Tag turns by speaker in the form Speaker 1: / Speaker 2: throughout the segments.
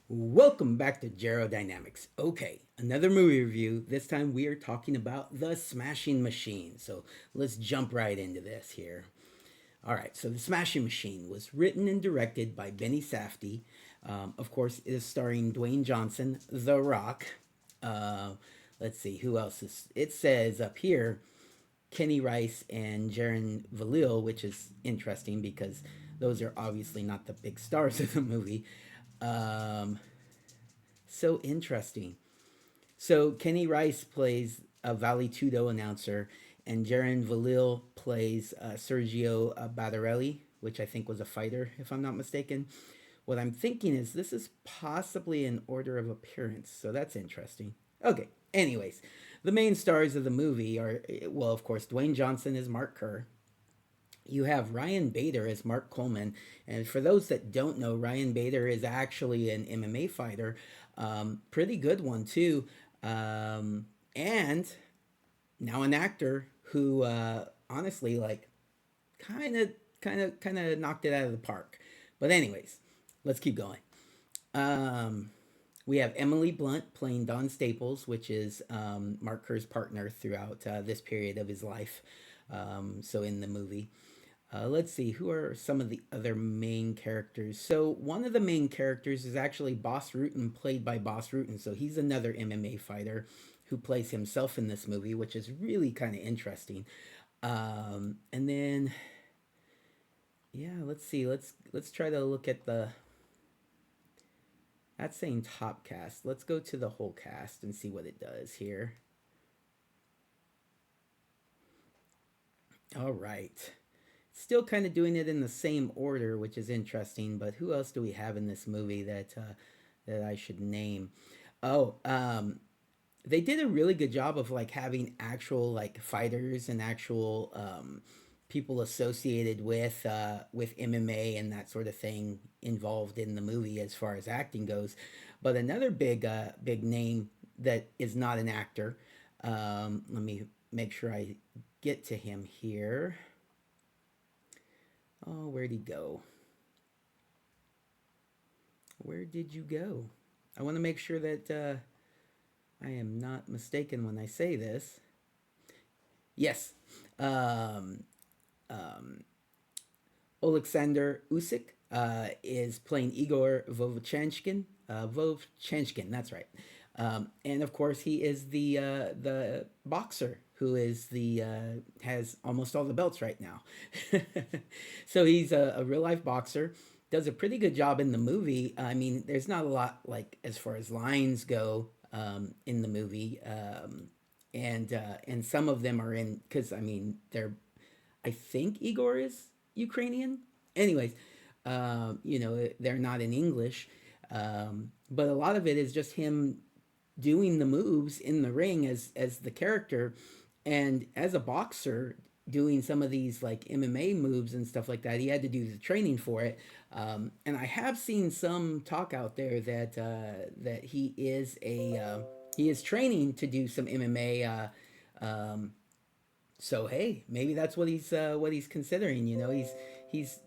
Speaker 1: Welcome back to Dynamics. Okay, another movie review. This time we are talking about The Smashing Machine. So let's jump right into this here. All right, so The Smashing Machine was written and directed by Benny Safdie. Of course, it is starring Dwayne Johnson, The Rock. Uh, let's see, who else is. It says up here Kenny Rice and Jaron Valil, which is interesting because those are obviously not the big stars of the movie. Um, so interesting. So Kenny Rice plays a Valley Tudo announcer, and Jaron Valil plays Sergio Badarelli, which I think was a fighter, if I'm not mistaken. What I'm thinking is this is possibly an order of appearance, so that's interesting. Okay, anyways, the main stars of the movie are, well, of course, Dwayne Johnson is Mark Kerr. You have Ryan Bader as Mark Coleman. And for those that don't know, Ryan Bader is actually an MMA fighter. Pretty good one, too. And now an actor who, honestly, like, kind of knocked it out of the park. But, anyways, let's keep going. Um, we have Emily Blunt playing Don Staples, which is Mark Kerr's partner throughout this period of his life. So in the movie, let's see, who are some of the other main characters? So one of the main characters is actually Boss Rutan, played by Boss Rutan. So he's another MMA fighter who plays himself in this movie, which is really kind of interesting. And then, yeah, let's see. Let's try to look at the. That's saying top cast. Let's go to the whole cast and see what it does here. All right. Still kind of doing it in the same order, which is interesting. But who else do we have in this movie that I should name? Oh, they did a really good job of like having actual like fighters and actual people associated with MMA and that sort of thing involved in the movie as far as acting goes. But another big name that is not an actor. Let me make sure I get to him here. Oh, where'd he go? Where did you go? I want to make sure that I am not mistaken when I say this. Yes, um, um, Alexander Usyk is playing Igor Vovchanchkin. Vovchanchkin, that's right. And of course, he is the boxer who is the has almost all the belts right now. So he's a real life boxer. Does a pretty good job in the movie. I mean, there's not a lot like as far as lines go in the movie, and some of them are in because I mean they're I think Igor is Ukrainian. Anyways, they're not in English, but a lot of it is just him doing the moves in the ring as the character, and as a boxer doing some of these like MMA moves and stuff like that. He had to do the training for it, and I have seen some talk out there that he is training to do some MMA. So hey, maybe that's what he's considering. You know, he's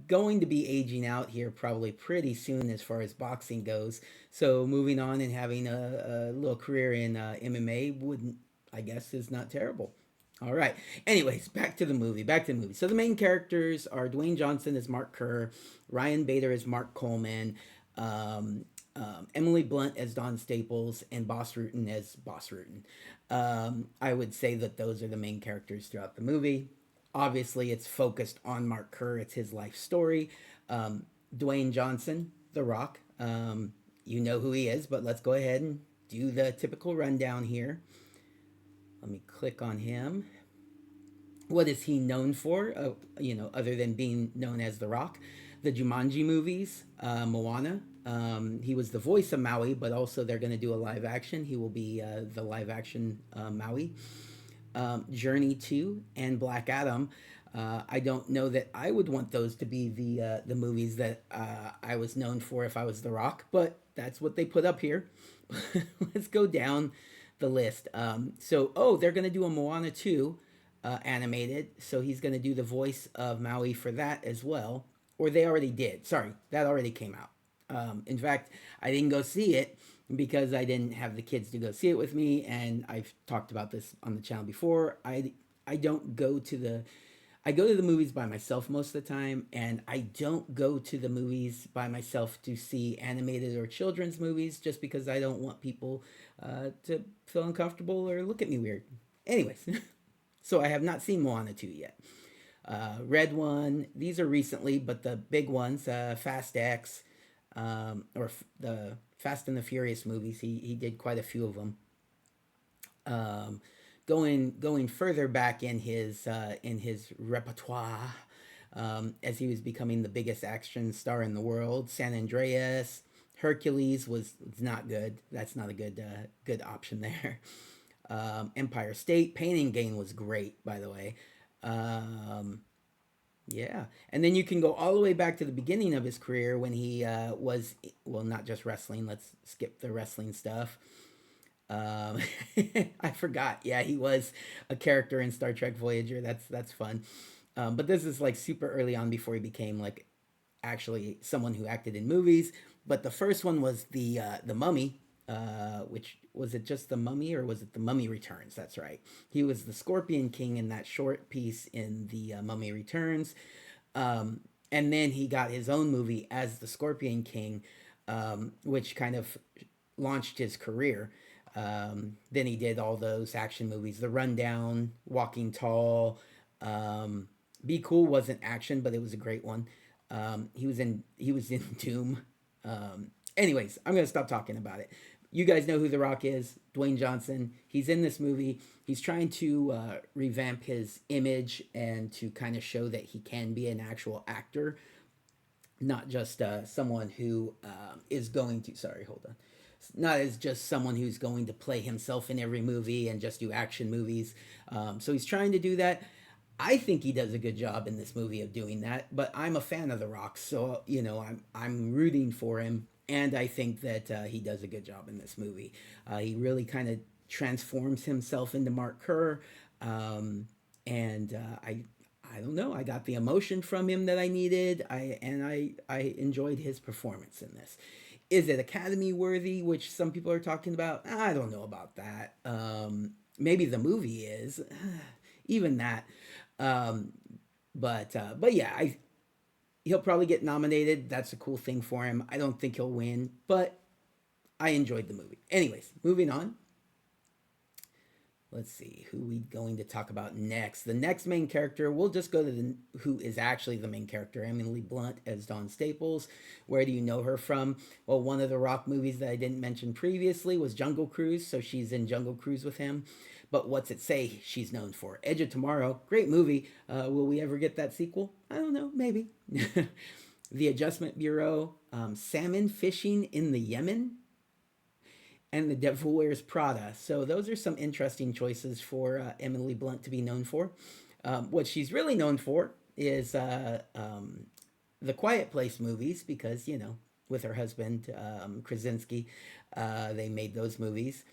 Speaker 1: going to be aging out here probably pretty soon as far as boxing goes. So moving on and having a little career in MMA wouldn't, I guess, is not terrible. All right. Anyways, back to the movie. Back to the movie. So the main characters are Dwayne Johnson as Mark Kerr, Ryan Bader as Mark Coleman, um, Emily Blunt as Don Staples, and Boss Rutan as Boss Rutan. I would say that those are the main characters throughout the movie. Obviously, it's focused on Mark Kerr. It's his life story. Dwayne Johnson, The Rock. You know who he is, but let's go ahead and do the typical rundown here. Let me click on him. What is he known for? Other than being known as The Rock, the Jumanji movies, Moana. He was the voice of Maui, but also they're going to do a live action. He will be the live action Maui. Journey 2 and Black Adam. I don't know that I would want those to be the movies that I was known for if I was The Rock, but that's what they put up here. Let's go down the list. They're going to do a Moana 2 animated, so he's going to do the voice of Maui for that as well. Or they already did. Sorry, that already came out. In fact, I didn't go see it because I didn't have the kids to go see it with me, and I've talked about this on the channel before. I don't go to the I go to the movies by myself most of the time, and I don't go to the movies by myself to see animated or children's movies just because I don't want people to feel uncomfortable or look at me weird. Anyways, so I have not seen Moana 2 yet. Red One, these are recently, but the big ones, Fast X, the Fast and the Furious movies, he did quite a few of them. Um, going further back in his repertoire, as he was becoming the biggest action star in the world. San Andreas, Hercules was not good. That's not a good option there. Empire State, Pain and Gain was great, by the way. Um, yeah, and then you can go all the way back to the beginning of his career when he was, well, not just wrestling. Let's skip the wrestling stuff. Um, I forgot. Yeah, he was a character in Star Trek Voyager. That's fun. But this is like super early on before he became like actually someone who acted in movies. But the first one was the Mummy, which was it just the Mummy or was it the Mummy Returns? That's right. He was the Scorpion King in that short piece in the Mummy Returns, and then he got his own movie as the Scorpion King, which kind of launched his career. Then he did all those action movies, The Rundown, Walking Tall. Be Cool wasn't action, but it was a great one. He was in Doom. Anyways, I'm gonna stop talking about it. You guys know who The Rock is, Dwayne Johnson. He's in this movie. He's trying to revamp his image and to kind of show that he can be an actual actor, not just someone who is going to. Sorry, hold on. Not as just someone who's going to play himself in every movie and just do action movies. So he's trying to do that. I think he does a good job in this movie of doing that, but I'm a fan of The Rock, so I'm rooting for him, and I think that he does a good job in this movie. He really kind of transforms himself into Mark Kerr, and I don't know. I got the emotion from him that I needed. I enjoyed his performance in this. Is it Academy worthy, which some people are talking about? I don't know about that. Maybe the movie is, even that. Um, but yeah, he'll probably get nominated. That's a cool thing for him. I don't think he'll win, but I enjoyed the movie. Anyways, moving on. Let's see who we going to talk about next. The next main character, we'll just go to who is actually the main character, Emily Blunt as Dawn Staples. Where do you know her from? Well, one of the Rock movies that I didn't mention previously was Jungle Cruise, so she's in Jungle Cruise with him. But what's it say she's known for? Edge of Tomorrow, great movie. Will we ever get that sequel? I don't know, maybe. The Adjustment Bureau, salmon fishing in the Yemen, and The Devil Wears Prada. So those are some interesting choices for Emily Blunt to be known for. What she's really known for is the Quiet Place movies because, with her husband, Krasinski, they made those movies.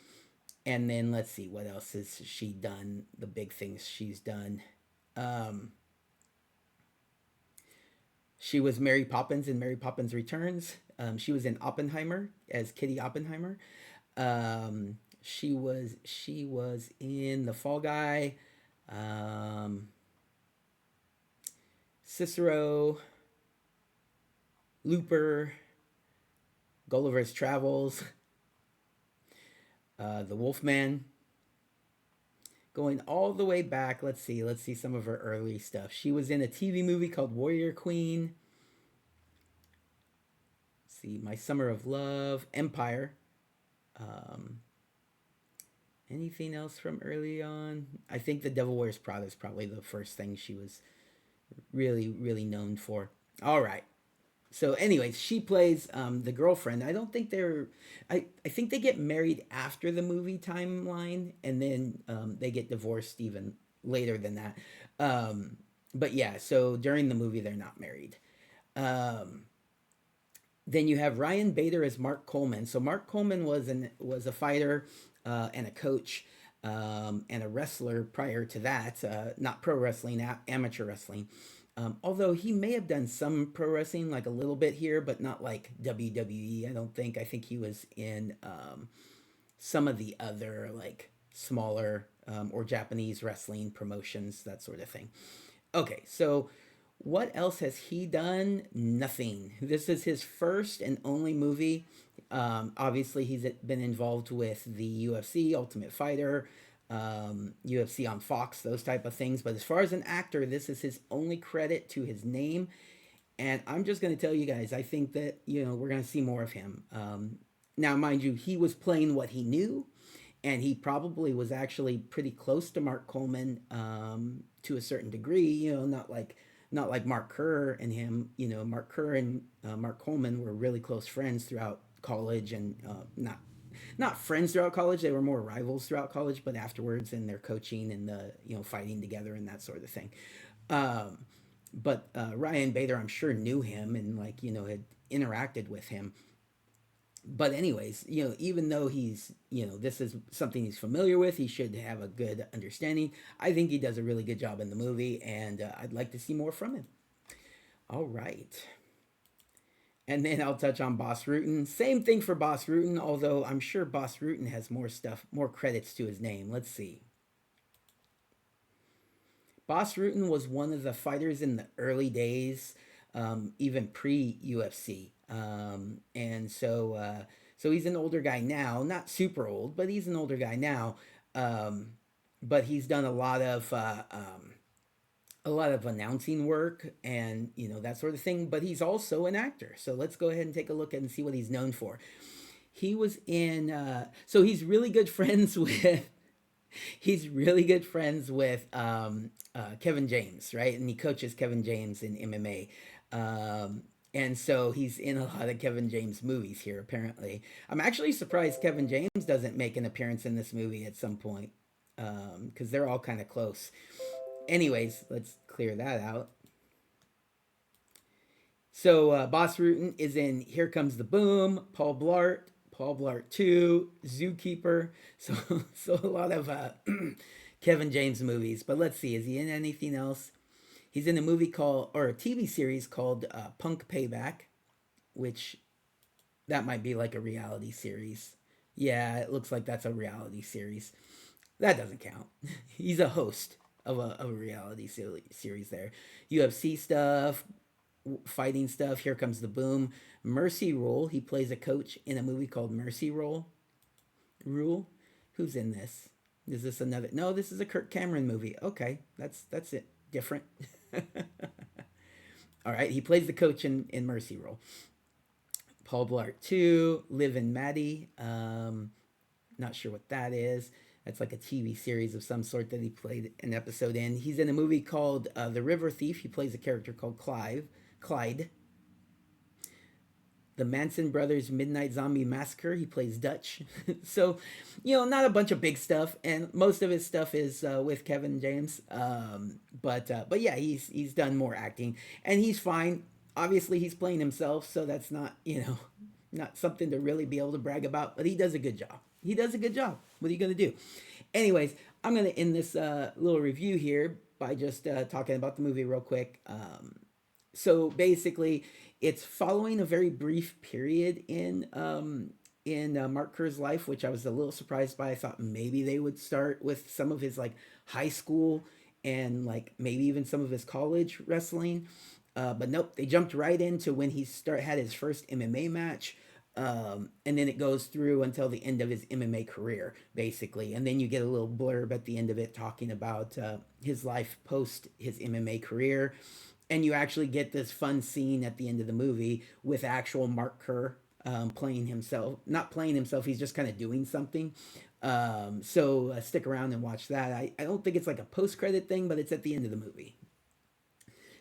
Speaker 1: And then let's see, what else has she done? The big things she's done. Um, she was Mary Poppins in Mary Poppins Returns. She was in Oppenheimer as Kitty Oppenheimer. She was in The Fall Guy, um, Cicero, Looper, Gulliver's Travels, The Wolfman. Going all the way back, let's see some of her early stuff. She was in a TV movie called Warrior Queen. Let's see, My Summer of Love, Empire. Um, Anything else from early on? I think The Devil Wears Prada is probably the first thing she was really, really known for. All right. So, anyways, she plays the girlfriend. I don't think they're. I think they get married after the movie timeline, and then they get divorced even later than that. Um, but yeah, so during the movie, they're not married. Um, then you have Ryan Bader as Mark Coleman. So Mark Coleman was a fighter and a coach and a wrestler prior to that. Not pro wrestling, amateur wrestling. Although he may have done some pro wrestling, like a little bit here, but not like WWE. I don't think. I think he was in some of the other like smaller or Japanese wrestling promotions, that sort of thing. Okay, so what else has he done? Nothing. This is his first and only movie. Obviously, he's been involved with the UFC, Ultimate Fighter, UFC on Fox, those type of things. But as far as an actor, this is his only credit to his name. And I'm just going to tell you guys, I think that, we're going to see more of him. Now, mind you, he was playing what he knew, and he probably was actually pretty close to Mark Coleman to a certain degree. Not like Mark Kerr and him. Mark Kerr and Mark Coleman were really close friends throughout college, and not friends throughout college. They were more rivals throughout college, but afterwards in their coaching and the fighting together and that sort of thing. But Ryan Bader, I'm sure, knew him and had interacted with him. But anyways, even though this is something he's familiar with, he should have a good understanding. I think he does a really good job in the movie, and I'd like to see more from him. All right. And then I'll touch on Boss Rutan. Same thing for Boss Rutan, although I'm sure Boss Rutan has more credits to his name. Let's see. Boss Rutan was one of the fighters in the early days, even pre UFC. And so he's an older guy now, not super old, but he's an older guy now. But he's done a lot of announcing work and that sort of thing. But he's also an actor. So let's go ahead and take a look and see what he's known for. He was in. So he's really good friends with. He's really good friends with Kevin James, right? And he coaches Kevin James in MMA. And so he's in a lot of Kevin James movies here, apparently. I'm actually surprised Kevin James doesn't make an appearance in this movie at some point, because they're all kind of close. Anyways, let's clear that out. So Boss Rutan is in Here Comes the Boom, Paul Blart 2, Zookeeper. So a lot of Kevin James movies. But let's see, is he in anything else? He's in a movie or a TV series called Punk Payback, which that might be like a reality series. Yeah, it looks like that's a reality series. That doesn't count. He's a host of a reality series there. UFC stuff, fighting stuff. Here Comes the Boom. Mercy Rule. He plays a coach in a movie called Mercy Rule. Who's in this? Is this another? No, this is a Kirk Cameron movie. Okay, that's it. Different. All right, he plays the coach in Mercy Rule. Paul Blart 2, Liv and Maddie. Not sure what that is. That's like a TV series of some sort that he played an episode in. He's in a movie called The River Thief. He plays a character called Clyde. The Manson Brothers Midnight Zombie Massacre. He plays Dutch. So, not a bunch of big stuff, and most of his stuff is with Kevin James. But yeah, he's done more acting, and he's fine. Obviously, he's playing himself, so that's not not something to really be able to brag about. But he does a good job. He does a good job. What are you gonna do? Anyways, I'm gonna end this little review here by just talking about the movie real quick. So basically, it's following a very brief period in Mark Kerr's life, which I was a little surprised by. I thought maybe they would start with some of his like high school and like maybe even some of his college wrestling, but nope, they jumped right into when he had his first MMA match. And then it goes through until the end of his MMA career, basically. And then you get a little blurb at the end of it talking about his life post his MMA career. And you actually get this fun scene at the end of the movie with actual Mark Kerr playing himself. Not playing himself, he's just kind of doing something. So stick around and watch that. I don't think it's like a post-credit thing, but it's at the end of the movie.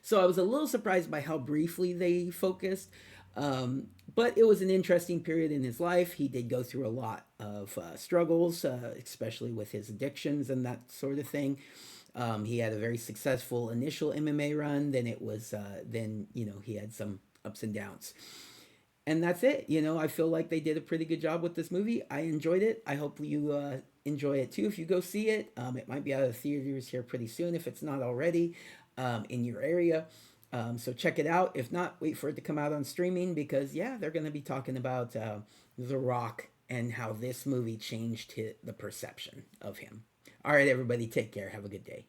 Speaker 1: So I was a little surprised by how briefly they focused. But it was an interesting period in his life. He did go through a lot of struggles, especially with his addictions and that sort of thing. He had a very successful initial MMA run. Then he had some ups and downs. And that's it. I feel like they did a pretty good job with this movie. I enjoyed it. I hope you enjoy it too. If you go see it, it might be out of the theaters here pretty soon if it's not already. in your area. So check it out. If not, wait for it to come out on streaming because, yeah, they're going to be talking about The Rock and how this movie changed the perception of him. All right, everybody, take care. Have a good day.